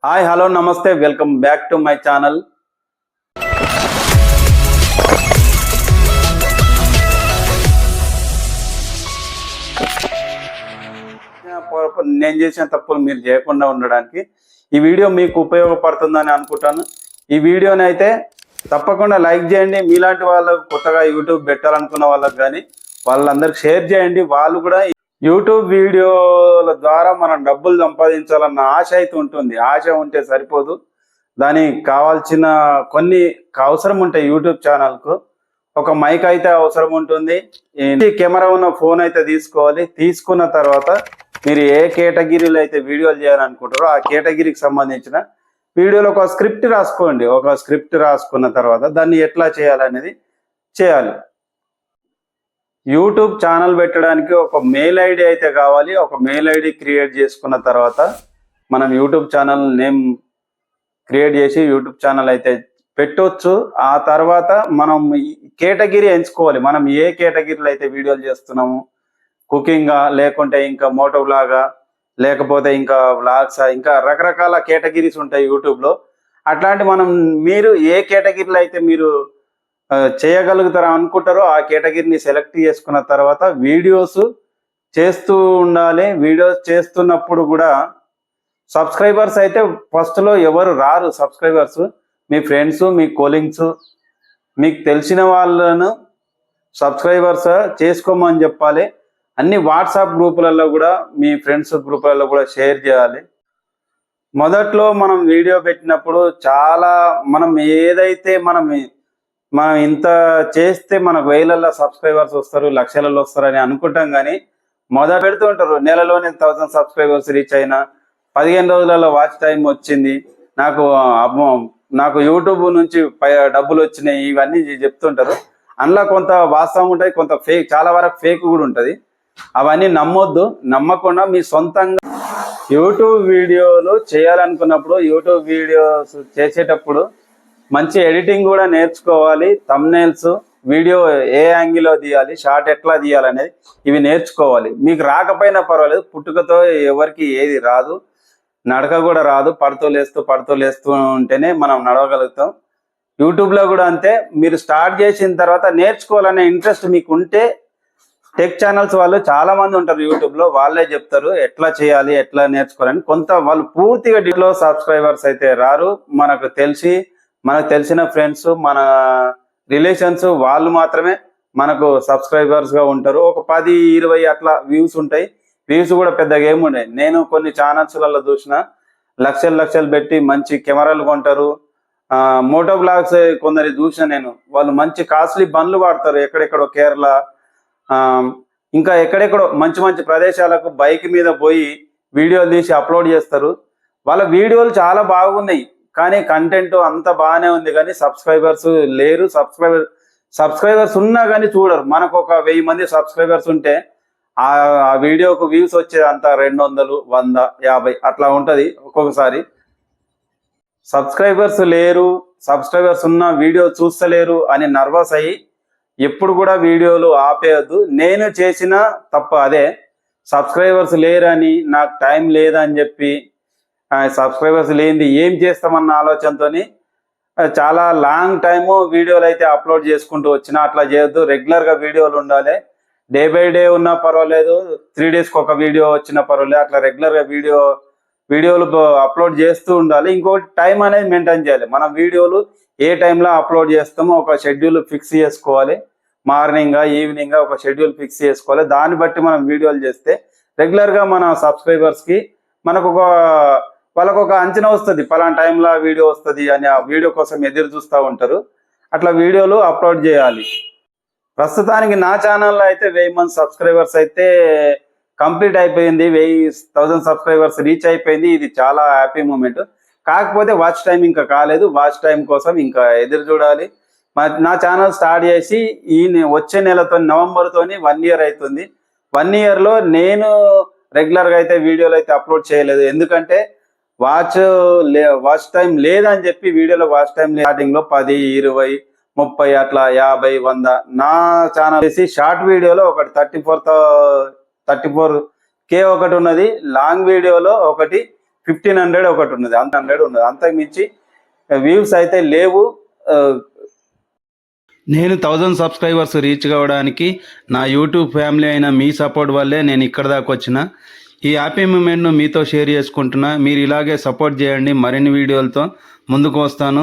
Hi hello నమస్తే welcome back to my channel. నేను చేసిన తప్పులు మీరు చేయకుండా ఉండడానికి ఈ వీడియో మీకు ఉపయోగపడుతుందని అనుకుంటాను. ఈ వీడియోని అయితే తప్పకుండా లైక్ చేయండి. మీలాంటి వాళ్ళకు కొత్తగా యూట్యూబ్ పెట్టాలనుకున్న వాళ్ళకి కానీ వాళ్ళందరికి షేర్ చేయండి. వాళ్ళు కూడా యూట్యూబ్ వీడియోల ద్వారా మనం డబ్బులు సంపాదించాలన్న ఆశ అయితే ఉంటుంది. ఆశ ఉంటే సరిపోదు, దానికి కావాల్సిన కొన్ని అవసరం ఉంటాయి. యూట్యూబ్ ఛానల్కు ఒక మైక్ అయితే అవసరం ఉంటుంది, కెమెరా ఉన్న ఫోన్ అయితే తీసుకోవాలి. తీసుకున్న తర్వాత మీరు ఏ కేటగిరీలో అయితే వీడియోలు చేయాలనుకుంటారో ఆ కేటగిరీకి సంబంధించిన వీడియోలో ఒక స్క్రిప్ట్ రాసుకోండి. ఒక స్క్రిప్ట్ రాసుకున్న తర్వాత దాన్ని ఎట్లా చేయాలనేది చేయాలి. యూట్యూబ్ ఛానల్ పెట్టడానికి ఒక మెయిల్ ఐడి అయితే కావాలి. ఒక మెయిల్ ఐడి క్రియేట్ చేసుకున్న తర్వాత మనం యూట్యూబ్ ఛానల్ నేమ్ క్రియేట్ చేసి యూట్యూబ్ ఛానల్ అయితే పెట్టవచ్చు. ఆ తర్వాత మనం కేటగిరీ ఎంచుకోవాలి. మనం ఏ కేటగిరీలో అయితే వీడియోలు చేస్తున్నాము, కుకింగా, లేకుంటే ఇంకా మోటో వ్లాగా, లేకపోతే ఇంకా వ్లాగ్సా, ఇంకా రకరకాల కేటగిరీస్ ఉంటాయి యూట్యూబ్లో. అట్లాంటి మీరు ఏ కేటగిరీలో అయితే మీరు చేయగలుగుతారో అనుకుంటారో ఆ కేటగిరీని సెలెక్ట్ చేసుకున్న తర్వాత వీడియోస్ చేస్తూ ఉండాలి. వీడియోస్ చేస్తున్నప్పుడు కూడా సబ్స్క్రైబర్స్ అయితే ఫస్ట్లో ఎవరు రారు. సబ్స్క్రైబర్స్ మీ ఫ్రెండ్స్, మీ కోలింగ్స్, మీకు తెలిసిన వాళ్ళను సబ్స్క్రైబర్స్ చేసుకోమని చెప్పాలి. అన్ని వాట్సాప్ గ్రూపులలో కూడా, మీ ఫ్రెండ్స్ గ్రూపులలో కూడా షేర్ చేయాలి. మొదట్లో మనం వీడియో పెట్టినప్పుడు చాలా మనం ఏదైతే మనం ఇంత చేస్తే మనకు వేలల్లో సబ్స్క్రైబర్స్ వస్తారు, లక్షలలో వస్తారని అనుకుంటాం. కానీ మొదలు పెడుతూ ఉంటారు, నెలలోనే 1000 సబ్స్క్రైబర్స్ రీచ్ అయినా, 15 రోజులలో వాచ్ టైం వచ్చింది, నాకు యూట్యూబ్ నుంచి డబ్బులు వచ్చినాయి, ఇవన్నీ చెప్తుంటారు. అందులో కొంత వాస్తవం ఉంటుంది, కొంత ఫేక్, చాలా వరకు ఫేక్ కూడా ఉంటుంది. అవన్నీ నమ్మొద్దు. నమ్మకుండా మీ సొంతంగా యూట్యూబ్ వీడియోలు చేయాలనుకున్నప్పుడు, యూట్యూబ్ వీడియోస్ చేసేటప్పుడు మంచి ఎడిటింగ్ కూడా నేర్చుకోవాలి. థంబ్నెయిల్స్, వీడియో ఏ యాంగిల్లో తీయాలి, షార్ట్ ఎట్లా తీయాలనేది ఇవి నేర్చుకోవాలి. మీకు రాకపోయినా పర్వాలేదు, పుట్టుకతో ఎవరికి ఏది రాదు, నడక కూడా రాదు. పడుతూ లేస్తూ ఉంటేనే మనం నడవగలుగుతాం. యూట్యూబ్లో కూడా అంతే. మీరు స్టార్ట్ చేసిన తర్వాత నేర్చుకోవాలనే ఇంట్రెస్ట్ మీకు ఉంటే, టెక్ ఛానల్స్ వాళ్ళు చాలా మంది ఉంటారు యూట్యూబ్లో, వాళ్ళే చెప్తారు ఎట్లా చేయాలి, ఎట్లా నేర్చుకోవాలని. కొంత వాళ్ళు పూర్తిగా డీలో సబ్స్క్రైబర్స్ అయితే రారు. మనకు తెలిసిన ఫ్రెండ్స్, మన రిలేషన్స్ వాళ్ళు మాత్రమే మనకు సబ్స్క్రైబర్స్గా ఉంటారు. ఒక 10-20 అట్లా వ్యూస్ ఉంటాయి. వ్యూస్ కూడా పెద్దగా ఏముండే. నేను కొన్ని ఛానల్స్లలో చూసిన లక్షలు పెట్టి మంచి కెమెరాలు కొంటారు. మోటో బ్లాగ్స్ కొందరు చూసిన నేను, వాళ్ళు మంచి కాస్ట్లీ బండ్లు వాడతారు. ఎక్కడెక్కడో కేరళ, ఇంకా ఎక్కడెక్కడో మంచి ప్రదేశాలకు బైక్ మీద పోయి వీడియోలు తీసి అప్లోడ్ చేస్తారు. వాళ్ళ వీడియోలు చాలా బాగున్నాయి, కానీ కంటెంట్ అంత బాగానే ఉంది, కానీ సబ్స్క్రైబర్స్ లేరు. సబ్స్క్రైబర్స్ ఉన్నా కానీ చూడరు. మనకు ఒక 1000 మంది సబ్స్క్రైబర్స్ ఉంటే ఆ వీడియోకు వ్యూస్ వచ్చేది అంతా 200, 100, 50 అట్లా ఉంటుంది ఒక్కొక్కసారి. సబ్స్క్రైబర్స్ లేరు, సబ్స్క్రైబర్స్ ఉన్న వీడియో చూస్తలేరు అని నర్వస్ అయ్యి ఎప్పుడు కూడా వీడియోలు ఆపేయద్దు. నేను చేసిన తప్ప అదే. సబ్స్క్రైబర్స్ లేరని, నాకు టైం లేదని చెప్పి సబ్స్క్రైబర్స్ లేనిది ఏం చేస్తామన్న ఆలోచనతో చాలా లాంగ్ టైము వీడియోలు అయితే అప్లోడ్ చేసుకుంటూ వచ్చినా అట్లా చేయొద్దు. రెగ్యులర్గా వీడియోలు ఉండాలి. డే బై డే ఉన్నా పర్వాలేదు, 3 డేస్కి ఒక వీడియో వచ్చినా పర్వాలేదు. అట్లా రెగ్యులర్గా వీడియోలు అప్లోడ్ చేస్తూ ఉండాలి. ఇంకోటి టైం అనేది మెయింటైన్ చేయాలి. మనం వీడియోలు ఏ టైంలో అప్లోడ్ చేస్తామో ఒక షెడ్యూల్ ఫిక్స్ చేసుకోవాలి. మార్నింగా, ఈవినింగ్గా ఒక షెడ్యూల్ ఫిక్స్ చేసుకోవాలి. దాన్ని బట్టి మనం వీడియోలు చేస్తే రెగ్యులర్గా మన సబ్స్క్రైబర్స్కి వాళ్ళకు ఒక అంచనా వస్తుంది, పలానా టైంలో వీడియో వస్తుంది అని. ఆ వీడియో కోసం ఎదురు చూస్తూ ఉంటారు. అట్లా వీడియోలు అప్లోడ్ చేయాలి. ప్రస్తుతానికి నా ఛానల్లో అయితే 1000 మంది సబ్స్క్రైబర్స్ అయితే కంప్లీట్ అయిపోయింది. 1000 సబ్స్క్రైబర్స్ రీచ్ అయిపోయింది. ఇది చాలా హ్యాపీ మూమెంట్. కాకపోతే వాచ్ టైం ఇంకా కాలేదు. వాచ్ టైం కోసం ఇంకా ఎదురు చూడాలి. నా ఛానల్ స్టార్ట్ చేసి వచ్చే నెలతో, నవంబర్తోని 1 year అవుతుంది. 1 yearలో నేను రెగ్యులర్గా అయితే వీడియోలు అయితే అప్లోడ్ చేయలేదు. ఎందుకంటే వాచ్ టైం లేదని చెప్పి వీడియోలో వాచ్ టైం స్టార్టింగ్లో 10, 20, 30 అట్లా 50, 100. నా ఛానల్ చేసి షార్ట్ వీడియోలో ఒకటి 34K ఒకటి ఉన్నది, లాంగ్ వీడియోలో ఒకటి 1500 ఒకటి ఉన్నది, 100 ఉన్నది, అంతకు మించి వ్యూస్ అయితే లేవు. నేను 1000 సబ్స్క్రైబర్స్ రీచ్ కావడానికి నా యూట్యూబ్ ఫ్యామిలీ అయిన మీ సపోర్ట్ వల్లే నేను ఇక్కడ దాకా వచ్చిన. ఈ హ్యాపీ మూమెంట్ను మీతో షేర్ చేసుకుంటున్నా. మీరు ఇలాగే సపోర్ట్ చేయండి. మరిన్ని వీడియోలతో ముందుకు వస్తాను.